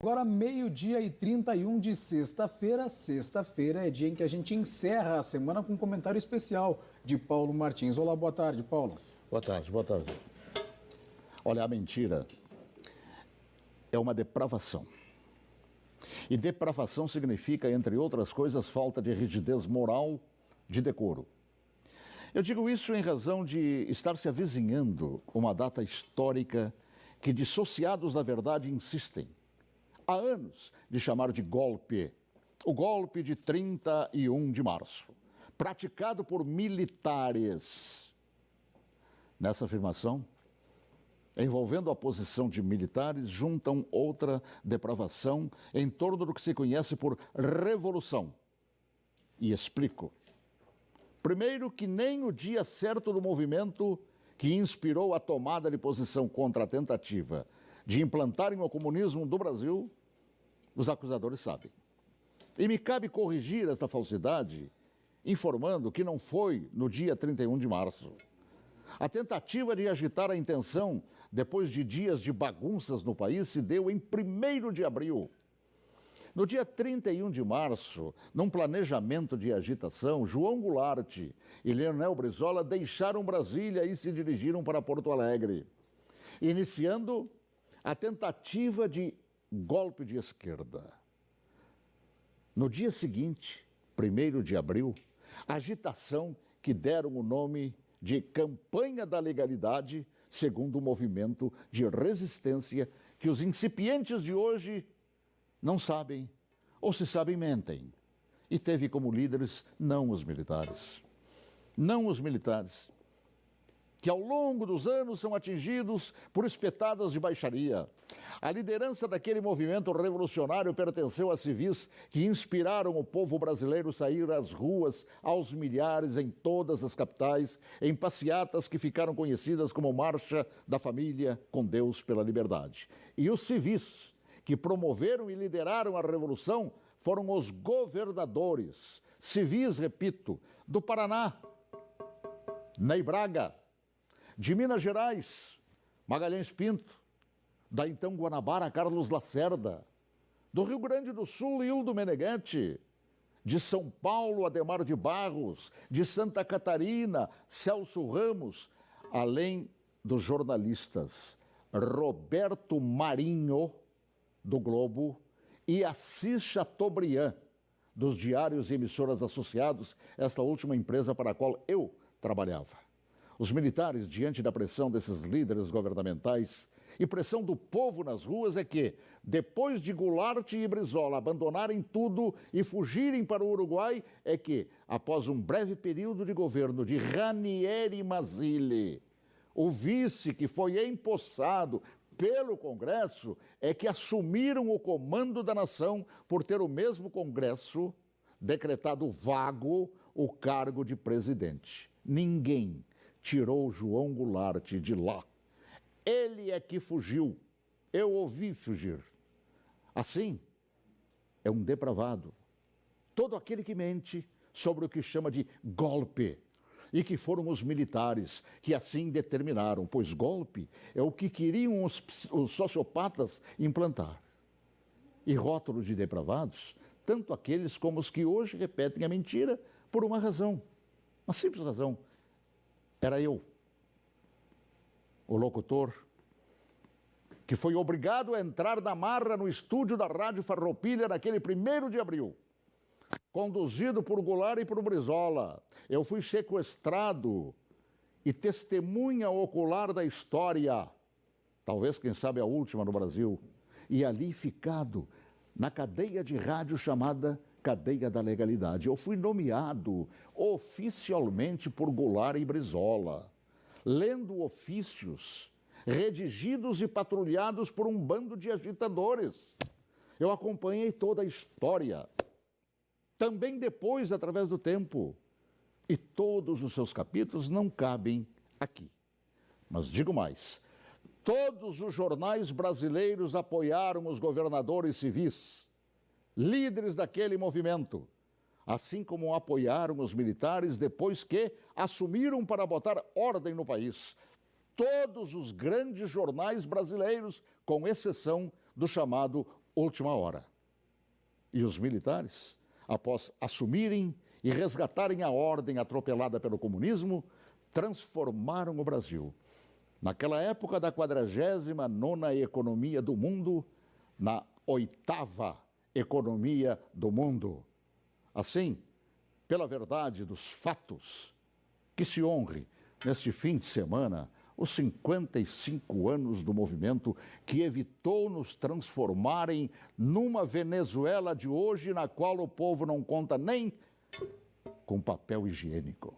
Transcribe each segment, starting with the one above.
Agora, meio-dia e 31 de sexta-feira. Sexta-feira é dia em que a gente encerra a semana com um comentário especial de Paulo Martins. Olá, boa tarde, Paulo. Boa tarde, boa tarde. Olha, a mentira é uma depravação. E depravação significa, entre outras coisas, falta de rigidez moral, de decoro. Eu digo isso em razão de estar se avizinhando uma data histórica que dissociados da verdade insistem há anos de chamar de golpe, o golpe de 31 de março, praticado por militares. Nessa afirmação, envolvendo a posição de militares, juntam outra depravação em torno do que se conhece por revolução. E explico. Primeiro, que nem o dia certo do movimento que inspirou a tomada de posição contra a tentativa de implantarem o comunismo do Brasil, os acusadores sabem. E me cabe corrigir esta falsidade, informando que não foi no dia 31 de março. A tentativa de agitar a intenção, depois de dias de bagunças no país, se deu em 1º de abril. No dia 31 de março, num planejamento de agitação, João Goulart e Leonel Brizola deixaram Brasília e se dirigiram para Porto Alegre, iniciando a tentativa de golpe de esquerda. No dia seguinte, 1º de abril, agitação que deram o nome de Campanha da Legalidade, segundo o movimento de resistência que os incipientes de hoje não sabem, ou se sabem, mentem. E teve como líderes não os militares. Não os militares, que ao longo dos anos são atingidos por espetadas de baixaria. A liderança daquele movimento revolucionário pertenceu a civis que inspiraram o povo brasileiro a sair às ruas aos milhares em todas as capitais, em passeatas que ficaram conhecidas como Marcha da Família com Deus pela Liberdade. E os civis que promoveram e lideraram a revolução foram os governadores, civis, repito, do Paraná, Ney Braga, de Minas Gerais, Magalhães Pinto, da então Guanabara, Carlos Lacerda, do Rio Grande do Sul, Hildo Meneghetti, de São Paulo, Adhemar de Barros, de Santa Catarina, Celso Ramos, além dos jornalistas Roberto Marinho, do Globo, e Assis Chateaubriand, dos diários e emissoras associados, esta última empresa para a qual eu trabalhava. Os militares, diante da pressão desses líderes governamentais e pressão do povo nas ruas, é que, depois de Goulart e Brizola abandonarem tudo e fugirem para o Uruguai, é que, após um breve período de governo de Ranieri Mazzilli, o vice que foi empossado pelo Congresso, é que assumiram o comando da nação por ter o mesmo Congresso decretado vago o cargo de presidente. Ninguém tirou João Goulart de lá. Ele é que fugiu. Eu ouvi fugir. Assim, é um depravado. Todo aquele que mente sobre o que chama de golpe, e que foram os militares que assim determinaram, pois golpe é o que queriam os sociopatas implantar. E rótulo de depravados, tanto aqueles como os que hoje repetem a mentira por uma razão, uma simples razão. Era eu, o locutor, que foi obrigado a entrar na marra no estúdio da Rádio Farroupilha naquele 1º de abril, conduzido por Goulart e por Brizola. Eu fui sequestrado e testemunha ocular da história, talvez, quem sabe, a última no Brasil, e ali ficado na cadeia de rádio chamada Cadeia da Legalidade. Eu fui nomeado oficialmente por Goulart e Brizola, lendo ofícios redigidos e patrulhados por um bando de agitadores. Eu acompanhei toda a história, também depois, através do tempo, e todos os seus capítulos não cabem aqui. Mas digo mais, todos os jornais brasileiros apoiaram os governadores civis, líderes daquele movimento, assim como apoiaram os militares depois que assumiram para botar ordem no país. Todos os grandes jornais brasileiros, com exceção do chamado última hora. E os militares, após assumirem e resgatarem a ordem atropelada pelo comunismo, transformaram o Brasil, naquela época da 49ª economia do mundo, na 8ª economia do mundo. Assim, pela verdade dos fatos, que se honre neste fim de semana os 55 anos do movimento que evitou nos transformarem numa Venezuela de hoje, na qual o povo não conta nem com papel higiênico.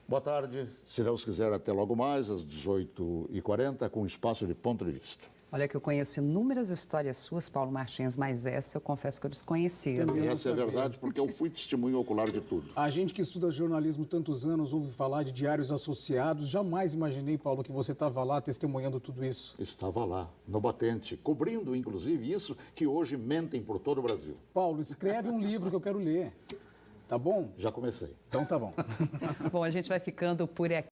Boa tarde, se Deus quiser, até logo mais, às 18h40, com espaço de ponto de vista. Olha que eu conheço inúmeras histórias suas, Paulo Martins, mas essa eu confesso que eu desconhecia. E essa é verdade porque eu fui testemunho ocular de tudo. A gente que estuda jornalismo tantos anos ouve falar de diários associados. Jamais imaginei, Paulo, que você estava lá testemunhando tudo isso. Estava lá, no batente, cobrindo, inclusive, isso que hoje mentem por todo o Brasil. Paulo, escreve um livro que eu quero ler. Tá bom? Já comecei. Então tá bom. Bom, a gente vai ficando por aqui.